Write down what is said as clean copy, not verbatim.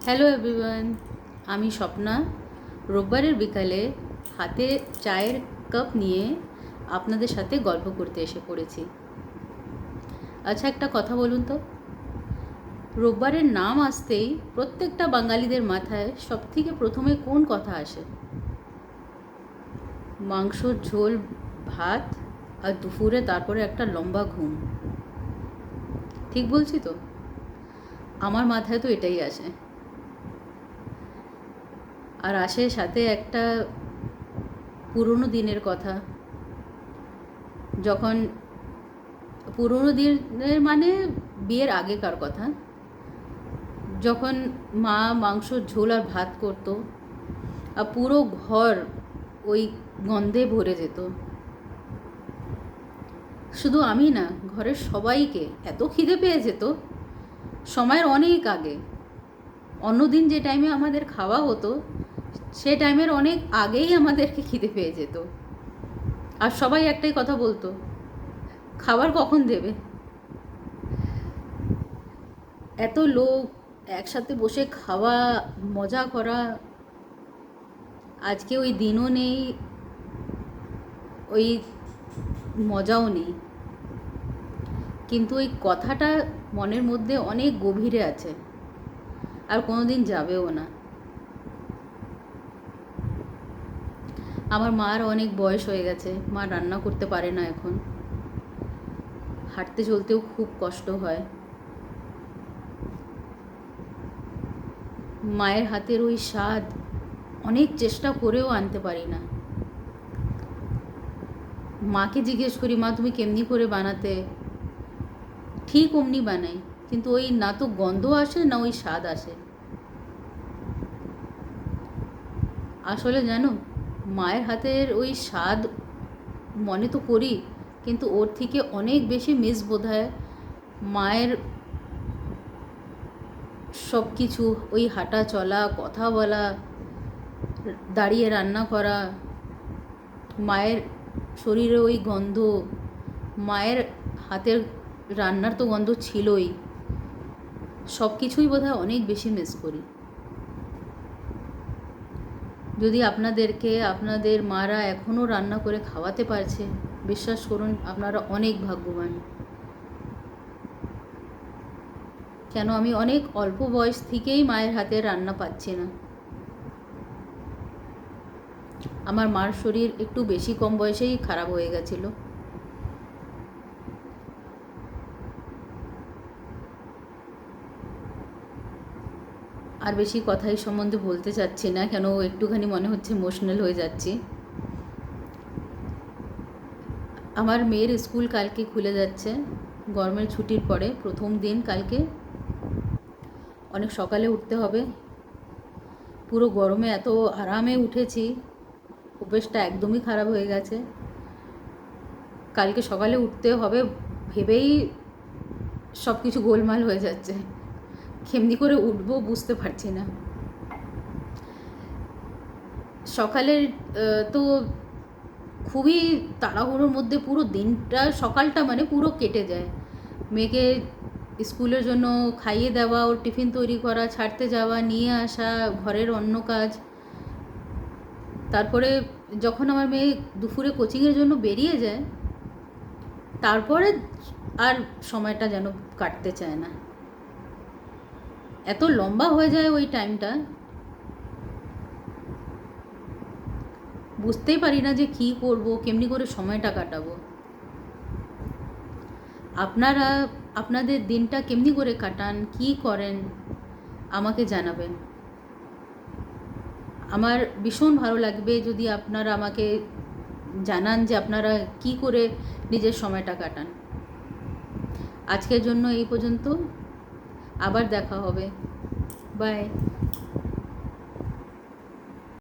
Hello everyone, আমি স্বপ্না। রোববারের বিকালে হাতে চায়ের কাপ নিয়ে আপনাদের সাথে গল্প করতে এসে পড়েছি। আচ্ছা, একটা কথা বলুন তো, রোববারের নাম আসতেই প্রত্যেকটা বাঙালিদের মাথায় সবথেকে প্রথমে কোন কথা আসে? মাংসর ঝোল, ভাত, আর দুপুরে তারপরে একটা লম্বা ঘুম। ঠিক বলছি তো? আমার মাথায় তো এটাই আসে। আর আসে সাথে একটা পুরনো দিনের কথা, যখন পুরনো দিনের মানে বিয়ের আগেকার কথা, যখন মা মাংসর ঝোল আর ভাত করতো আর পুরো ঘর ওই গন্ধে ভরে যেত। শুধু আমি না, ঘরের সবাইকে এত খিদে পেয়ে যেত। সময়ের অনেক আগে, অন্যদিন যে টাইমে আমাদের খাওয়া হতো সে টাইমের অনেক আগেই আমাদেরকে খিদে পেয়ে যেত। আর সবাই একটাই কথা বলতো, খাবার কখন দেবে? এত লোক একসাথে বসে খাওয়া, মজা করা, আজকে ওই দিনও নেই, ওই মজাও নেই। কিন্তু ওই কথাটা মনের মধ্যে অনেক গভীরে আছে, আর কোনো দিন যাবেও না। আমার মার অনেক বয়স হয়ে গেছে, মা রান্না করতে পারে না এখন, হাঁটতে চলতেও খুব কষ্ট হয়। মায়ের হাতের ওই স্বাদ অনেক চেষ্টা করেও আনতে পারি না। মাকে জিজ্ঞেস করি, মা তুমি কেমনি করে বানাতে? ঠিক অমনি বানাই, কিন্তু ওই না তো গন্ধ আসে না ওই স্বাদ আসে। আসলে জানো, মায়ের হাতের ওই স্বাদ মনে তো করি, কিন্তু ওর থেকে অনেক বেশি মিস বোধ হয় মায়ের সব কিছু, ওই হাঁটা চলা, কথা বলা, দাঁড়িয়ে রান্না করা, মায়ের শরীরে ওই গন্ধ, মায়ের হাতের রান্নার তো গন্ধ ছিলই। সব কিছুই বোধহয় অনেক বেশি মিস করি। যদি আপনাদেরকে আপনাদের মারা এখনও রান্না করে খাওয়াতে পারছে, বিশ্বাস করুন আপনারা অনেক ভাগ্যবান। কেন আমি অনেক অল্প বয়স থেকেই মায়ের হাতে রান্না পাচ্ছি না। আমার মার শরীর একটু বেশি কম বয়সেই খারাপ হয়ে গেছিল। আর বেশি কথাই সম্বন্ধে বলতে চাচ্ছি না, কেন একটুখানি মনে হচ্ছে ইমোশনাল হয়ে যাচ্ছি। আমার মেয়ের স্কুল কালকে খুলে যাচ্ছে, গরমের ছুটির পরে প্রথম দিন কালকে। অনেক সকালে উঠতে হবে। পুরো গরমে এত আরামে উঠেছি, অভ্যেসটা একদমই খারাপ হয়ে গেছে। কালকে সকালে উঠতে হবে ভেবেই সব কিছু গোলমাল হয়ে যাচ্ছে। কেমনি করে উঠবো বুঝতে পারছি না। সকালের তো খুবই তাড়াহুড়োর মধ্যে পুরো দিনটা, সকালটা মানে পুরো কেটে যায়। মেয়েকে স্কুলের জন্য খাইয়ে দেওয়া, ওর টিফিন তৈরি করা, ছাড়তে যাওয়া, নিয়ে আসা, ঘরের অন্য কাজ। তারপরে যখন আমার মেয়ে দুপুরে কোচিংয়ের জন্য বেরিয়ে যায়, তারপরে আর সময়টা যেন কাটতে চায় না। এত লম্বা হয়ে যায় ওই টাইমটা, বুঝতেই পারি না যে কী করব, কেমনি করে সময়টা কাটাবো। আপনারা আপনাদের দিনটা কেমনি করে কাটান, কী করেন, আমাকে জানাবেন। আমার ভীষণ ভালো লাগবে যদি আপনারা আমাকে জানান যে আপনারা কী করে নিজের সময়টা কাটান। আজকের জন্য এই পর্যন্ত, আবার দেখা হবে। বাই।